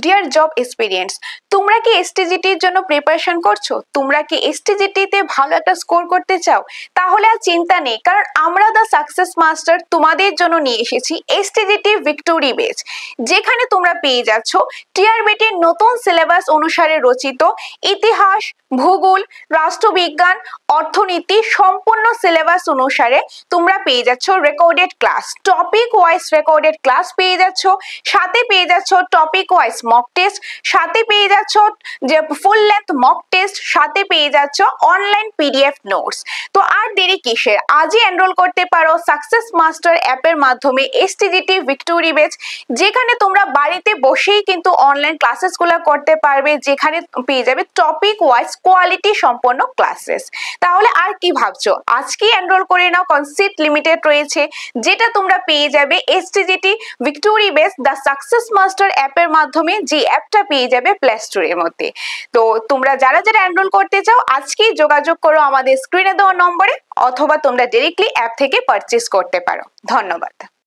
Deer job experience, তোমরা কি এসটিজিটির জন্য প্রিপারেশন করছো? তোমরা কি এসটিজিটিতে ভালো একটা স্কোর করতে চাও? তাহলে আর চিন্তা নেই, কারণ আমরা দ্য সাকসেস মাস্টার তোমাদের জন্য নিয়ে এসেছি এসটিজিটি ভিক্টোরি বেচ, যেখানে তোমরা পেয়ে যাচ্ছ টিআরবিটির নতুন সিলেবাস অনুসারে রচিত ইতিহাস, ভূগোল, রাষ্ট্রবিজ্ঞান, অর্থনীতি সম্পূর্ণ সিলেবাস অনুসারে তোমরা পেয়ে যাচ্ছ recorded class, topic wise recorded class পেয়ে যাচ্ছ, সাথে পেয়ে যাচ্ছ টপিক ওয়াইজ মক টেস্ট, সাথে পেয়ে যাচ্ছ যে ফুল লেন্থ মক টেস্ট, সাথে পেয়ে যাচ্ছ অনলাইন পিডিএফ নোটস। তো আর দেরি কিসের, আজই এনরোল করতে পারো সাকসেস মাস্টার অ্যাপের মাধ্যমে এসটিজিটি ভিক্টোরি বেচ, যেখানে তোমরা বাড়িতে বসেই কিন্তু অনলাইন ক্লাসেসগুলো করতে পারবে, যেখানে পেয়ে যাবে টপিক ওয়াইজ কোয়ালিটি সম্পন্ন ক্লাসেস। তাহলে আর কি ভাবছো, আজকেই এনরোল করে নাও, কারণ সিট লিমিটেড রয়েছে, যেটা তোমরা পেয়ে যাবে STGT victory base the success master অ্যাপের মাধ্যমে, যে অ্যাপটা পেয়ে যাবে প্লে স্টোরের মধ্যে। তো তোমরা যারা যারা এনরোল করতে চাও আজকেই যোগাযোগ করো আমাদের স্ক্রিনে দেওয়া নম্বরে, অথবা তোমরা ডিরেক্টলি অ্যাপ থেকে পারচেজ করতে পারো। ধন্যবাদ।